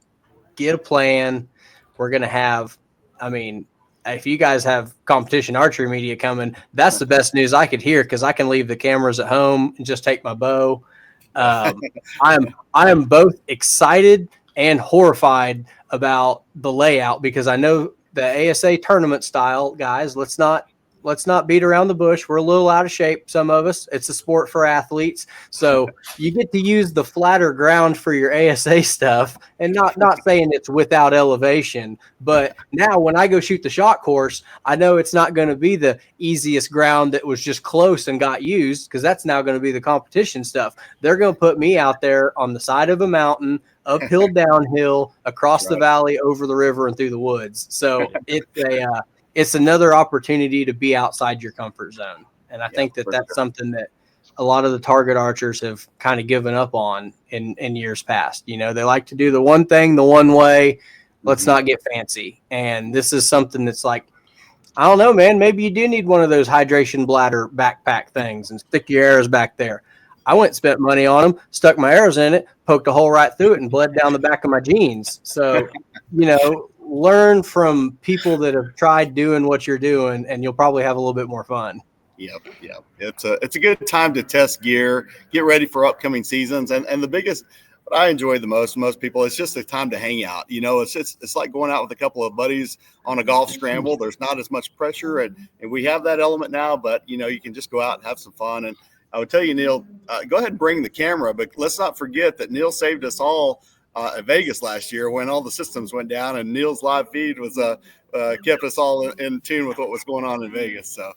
Get a plan. We're going to have, I mean, if you guys have competition archery media coming, that's the best news I could hear, because I can leave the cameras at home and just take my bow. I am both excited and horrified about the layout, because I know the ASA tournament style, guys, let's not let's not beat around the bush. We're a little out of shape, some of us. It's a sport for athletes. So you get to use the flatter ground for your ASA stuff, and not saying it's without elevation, but now when I go shoot the shot course, I know it's not going to be the easiest ground that was just close and got used, because that's now going to be the competition stuff. They're going to put me out there on the side of a mountain, uphill, downhill, across the valley, over the river, and through the woods. So it's another opportunity to be outside your comfort zone. And I think that's something that a lot of the target archers have kind of given up on in years past. You know, they like to do the one thing the one way. Let's not get fancy. And this is something that's like, I don't know, man, maybe you do need one of those hydration bladder backpack things and stick your arrows back there. I went and spent money on them, stuck my arrows in it, poked a hole right through it, and bled down the back of my jeans. So, you know, learn from people that have tried doing what you're doing, and you'll probably have a little bit more fun. Yep. It's a good time to test gear, get ready for upcoming seasons, and the biggest, what I enjoy the most people, it's just a time to hang out. You know, it's like going out with a couple of buddies on a golf scramble. There's not as much pressure, and we have that element now, but you know, you can just go out and have some fun. And I would tell you, Neil, go ahead and bring the camera, but let's not forget that Neil saved us all at Vegas last year when all the systems went down, and Neil's live feed was kept us all in tune with what was going on in Vegas. So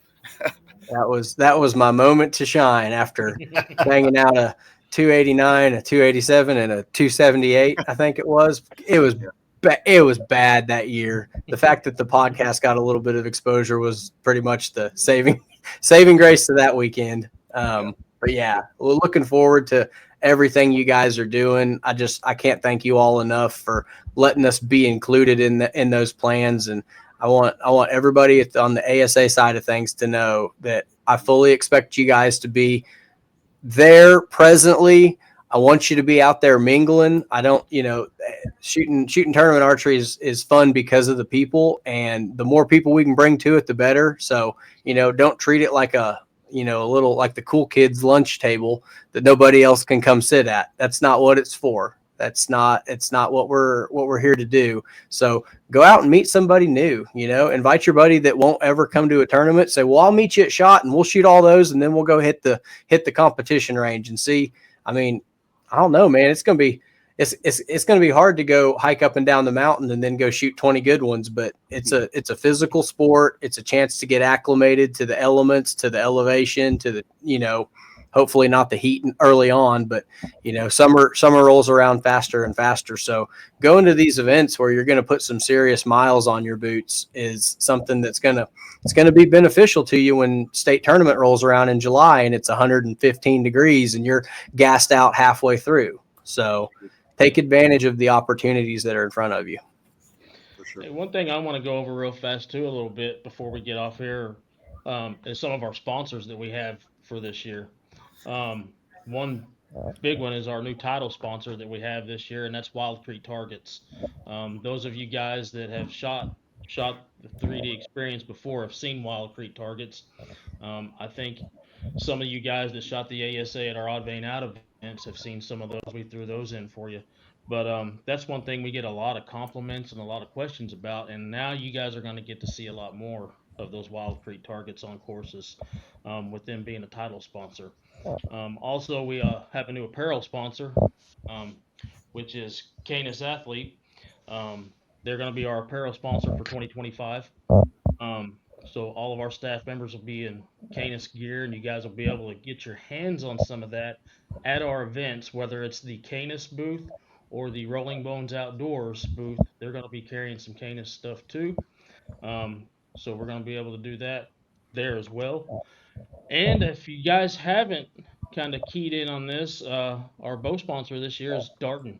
that was my moment to shine after banging out a 289, a 287, and a 278. I think it was. It was bad that year. The fact that the podcast got a little bit of exposure was pretty much the saving grace to that weekend. But yeah, we're looking forward to everything you guys are doing. I can't thank you all enough for letting us be included in those plans. And I want everybody on the ASA side of things to know that I fully expect you guys to be there presently. I want you to be out there mingling. I don't, you know, shooting tournament archery is fun because of the people, and the more people we can bring to it, the better. So, you know, don't treat it like a little like the cool kids lunch table that nobody else can come sit at. That's not what it's for. It's not what we're here to do. So go out and meet somebody new, you know, invite your buddy that won't ever come to a tournament. Say, well, I'll meet you at shot and we'll shoot all those. And then we'll go hit the competition range and see. I mean, I don't know, man, it's going to be hard to go hike up and down the mountain and then go shoot 20 good ones, but it's a physical sport. It's a chance to get acclimated to the elements, to the elevation, to the, you know, hopefully not the heat early on, but you know, summer rolls around faster and faster. So going to these events where you're going to put some serious miles on your boots is something that's going to be beneficial to you when state tournament rolls around in July and it's 115 degrees and you're gassed out halfway through. So take advantage of the opportunities that are in front of you. for sure. Hey, one thing I want to go over real fast too, a little bit before we get off here, is some of our sponsors that we have for this year. One big one is our new title sponsor that we have this year, and that's Wild Creek Targets. Those of you guys that have shot the 3D experience before have seen Wild Creek Targets. I think some of you guys that shot the ASA at our Odd Vein Out events have seen some of those. We threw those in for you. But that's one thing we get a lot of compliments and a lot of questions about, and now you guys are going to get to see a lot more of those Wild Creek Targets on courses, with them being a title sponsor. Also, we have a new apparel sponsor, which is Canis Athlete. They're going to be our apparel sponsor for 2025. So all of our staff members will be in Canis gear, and you guys will be able to get your hands on some of that at our events, whether it's the Canis booth or the Rolling Bones Outdoors booth. They're going to be carrying some Canis stuff too. So we're going to be able to do that there as well. And if you guys haven't kind of keyed in on this, our bow sponsor this year is Darton.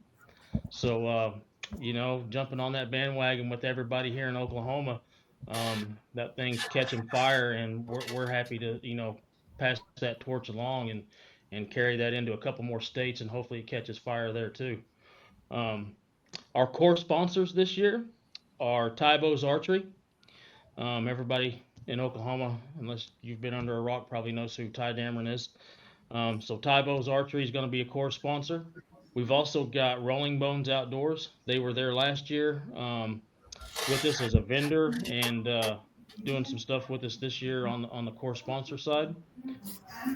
So, you know, jumping on that bandwagon with everybody here in Oklahoma, that thing's catching fire, and we're happy to, you know, pass that torch along and carry that into a couple more states, and hopefully it catches fire there too. Our core sponsors this year are Tybo's Archery. Everybody in Oklahoma, unless you've been under a rock, probably knows who Ty Dameron is. So Tybo's Archery is going to be a core sponsor. We've also got Rolling Bones Outdoors. They were there last year with us as a vendor, and doing some stuff with us this year on the course sponsor side.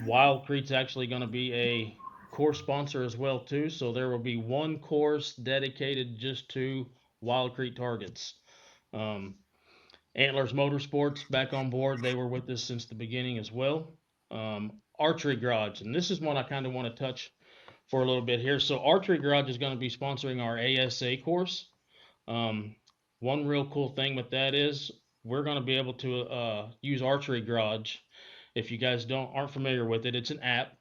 Wild Creek's actually going to be a course sponsor as well too, so there will be one course dedicated just to Wild Creek targets. Um, Antlers Motorsports back on board. They were with us since the beginning as well. Archery Garage, and this is one I kind of want to touch for a little bit here. So Archery Garage is going to be sponsoring our ASA course. One real cool thing with that is we're going to be able to use Archery Garage. If you guys aren't familiar with it, it's an app,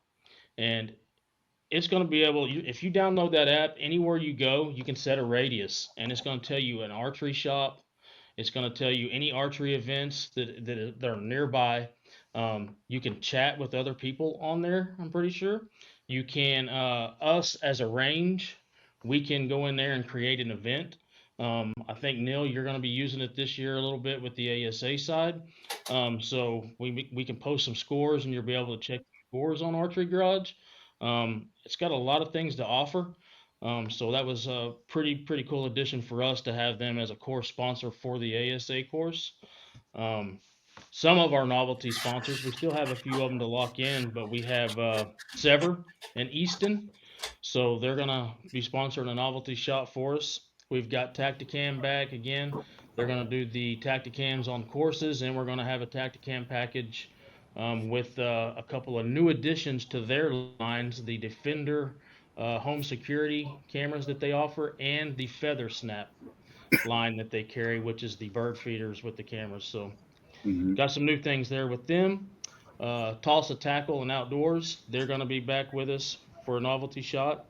and it's going to be able. If you download that app, anywhere you go, you can set a radius, and it's going to tell you an archery shop. It's going to tell you any archery events that are nearby. You can chat with other people on there, I'm pretty sure. You can, us as a range, we can go in there and create an event. I think, Neil, you're going to be using it this year a little bit with the ASA side. So we can post some scores and you'll be able to check scores on Archery Garage. It's got a lot of things to offer. So that was a pretty cool addition for us to have them as a course sponsor for the ASA course. Some of our novelty sponsors, we still have a few of them to lock in, but we have Sever and Easton. So they're going to be sponsoring a novelty shot for us. We've got Tacticam back again. They're going to do the Tacticams on courses, and we're going to have a Tacticam package with a couple of new additions to their lines, the Defender home security cameras that they offer, and the Feather Snap line that they carry, which is the bird feeders with the cameras. So got some new things there with them. Tulsa Tackle and Outdoors, they're going to be back with us for a novelty shot.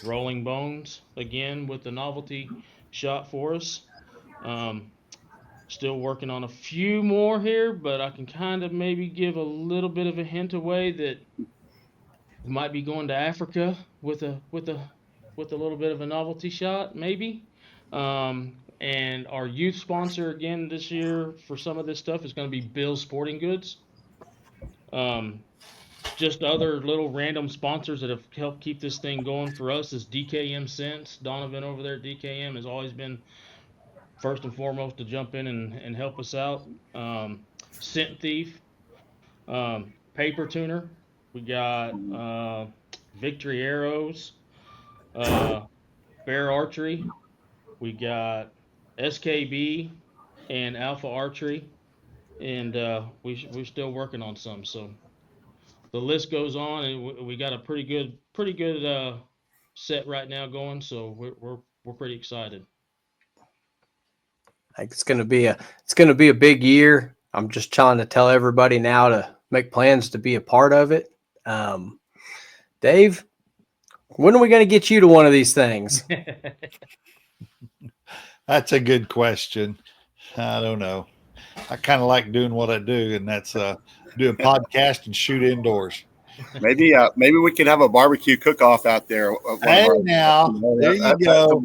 Rolling Bones, again, with the novelty shot for us. Still working on a few more here, but I can kind of maybe give a little bit of a hint away that we might be going to Africa with a little bit of a novelty shot, maybe. And our youth sponsor again this year for some of this stuff is going to be Bill's Sporting Goods. Just other little random sponsors that have helped keep this thing going for us is DKM Sense. Donovan over there at DKM has always been first and foremost to jump in and help us out. Scent Thief, Paper Tuner. We got Victory Arrows, Bear Archery. We got SKB and Alpha Archery, and we're still working on some. So the list goes on, and we got a pretty good set right now going. So we're pretty excited. Like it's gonna be a big year. I'm just trying to tell everybody now to make plans to be a part of it. Dave, when are we going to get you to one of these things? That's a good question. I don't know. I kind of like doing what I do, and that's do a podcast and shoot indoors. Maybe we could have a barbecue cook-off out there. Hey, now there you go.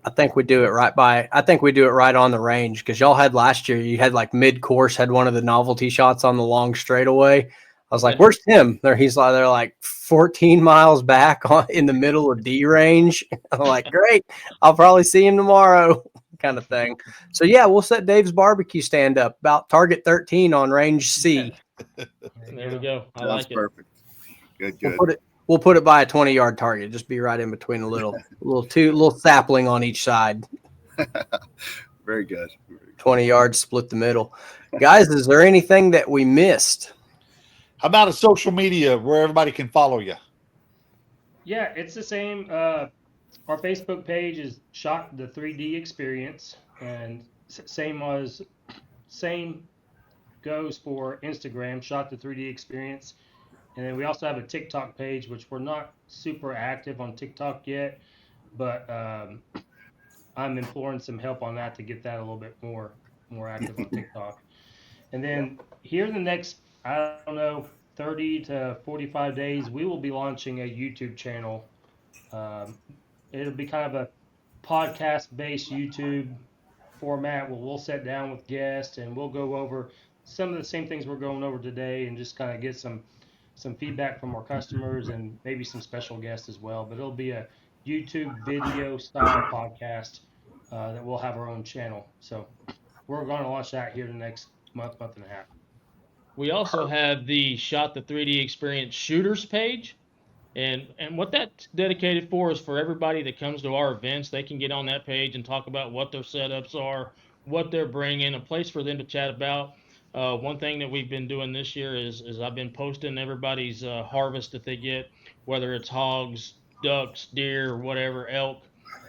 I think we do it right on the range, because y'all had last year. You had like mid-course had one of the novelty shots on the long straightaway. I was like, "Where's Tim?" They're like 14 miles back in the middle of D range. I'm like, "Great, I'll probably see him tomorrow," kind of thing. So yeah, we'll set Dave's barbecue stand up about target 13 on range C. There we go. I like it. Perfect. Good. We'll put it by a 20-yard target. Just be right in between a little sapling on each side. Very good. 20 yards, split the middle. Guys, is there anything that we missed? How about a social media where everybody can follow you? Yeah, it's the same. Our Facebook page is Shot the 3D Experience, and same goes for Instagram, Shot the 3D Experience. And then we also have a TikTok page, which we're not super active on TikTok yet, but I'm imploring some help on that to get that a little bit more active on TikTok. And then here in the next, I don't know, 30 to 45 days, we will be launching a YouTube channel. It'll be kind of a podcast-based YouTube format where we'll sit down with guests and we'll go over some of the same things we're going over today and just kind of get some feedback from our customers and maybe some special guests as well. But it'll be a YouTube video style podcast that we'll have our own channel. So we're going to launch that here the next month and a half. We also have the Shot the 3D Experience Shooters page. And what that's dedicated for is for everybody that comes to our events. They can get on that page and talk about what their setups are, what they're bringing, a place for them to chat about. One thing that we've been doing this year is I've been posting everybody's harvest that they get, whether it's hogs, ducks, deer, whatever, elk,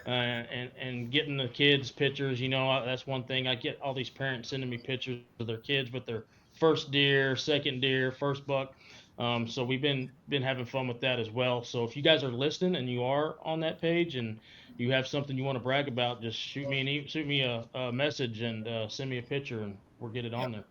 and getting the kids pictures. That's one thing. I get all these parents sending me pictures of their kids with their first deer, second deer, first buck. So we've been having fun with that as well. So if you guys are listening and you are on that page and you have something you want to brag about, just shoot me a message and send me a picture, and we'll get it on there.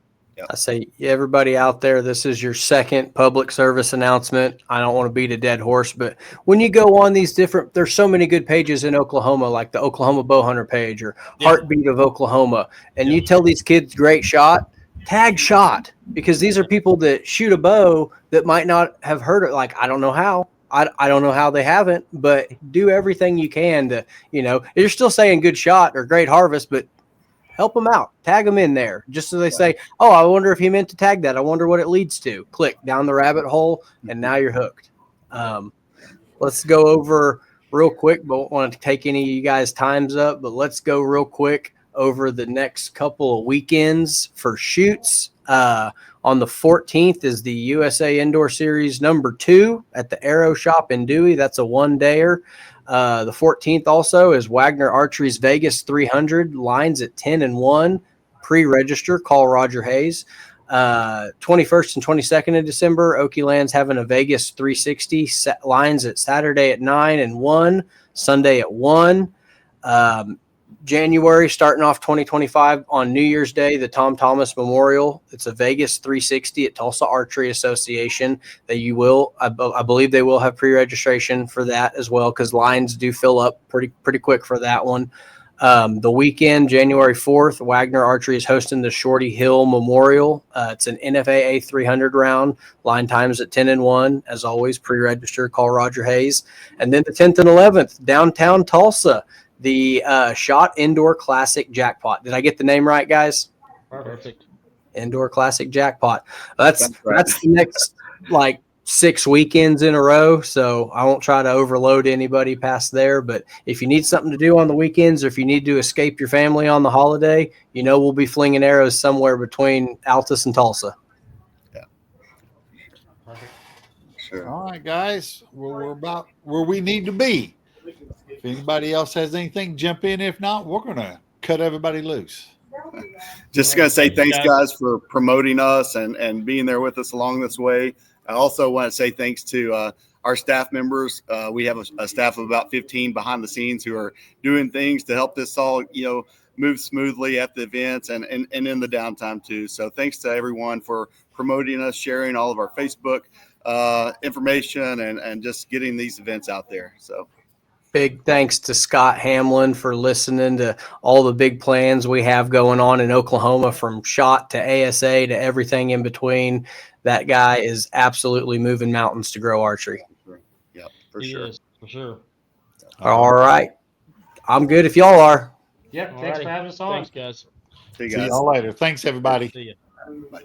I say, everybody out there, this is your second public service announcement. I don't want to beat a dead horse, but when you go on these there's so many good pages in Oklahoma, like the Oklahoma Bowhunter page or Heartbeat of Oklahoma, and you tell these kids, great shot, tag shot, because these are people that shoot a bow that might not have heard it. Like, I don't know how. I don't know how they haven't, but do everything you can to, you're still saying good shot or great harvest, but help them out. Tag them in there just so they say, oh, I wonder if he meant to tag that. I wonder what it leads to. Click down the rabbit hole, and now you're hooked. Let's go over real quick. Don't want to take any of you guys' times up, but let's go real quick over the next couple of weekends for shoots. On the 14th is the USA Indoor Series number 2 at the Aero Shop in Dewey. That's a one-dayer. The 14th also is Wagner Archery's Vegas 300. Lines at 10-1. Pre-register. Call Roger Hayes. 21st and 22nd of December, Oakeyland's having a Vegas 360. Lines at Saturday at 9-1. Sunday at 1. January, starting off 2025 on New Year's Day, the Tom Thomas Memorial. It's a Vegas 360 at Tulsa Archery Association. That you will, I believe, they will have pre-registration for that as well, because lines do fill up pretty quick for that one. The weekend, January 4th, Wagner Archery is hosting the Shorty Hill Memorial. It's an NFAA 300 round. Line times at 10-1. As always, pre-register. Call Roger Hayes. And then the 10th and 11th, downtown Tulsa. The Shot Indoor Classic Jackpot. Did I get the name right, guys? Perfect. Indoor Classic Jackpot. That's the next 6 weekends in a row. So I won't try to overload anybody past there. But if you need something to do on the weekends, or if you need to escape your family on the holiday, we'll be flinging arrows somewhere between Altus and Tulsa. Yeah. Sure. All right, guys. We're about where we need to be. If anybody else has anything, jump in. If not, we're going to cut everybody loose. Just going to say thanks, guys, for promoting us and being there with us along this way. I also want to say thanks to our staff members. We have a staff of about 15 behind the scenes who are doing things to help this all, move smoothly at the events and in the downtime too. So thanks to everyone for promoting us, sharing all of our Facebook information and just getting these events out there. So. Big thanks to Scott Hamlin for listening to all the big plans we have going on in Oklahoma, from Shot to ASA to everything in between. That guy is absolutely moving mountains to grow archery. Yeah, for He sure. is, for sure. All right. I'm good if y'all are. Yep. Thanks for having us on. Thanks, guys. See you See guys. y'all later. Thanks, everybody. See ya. Bye.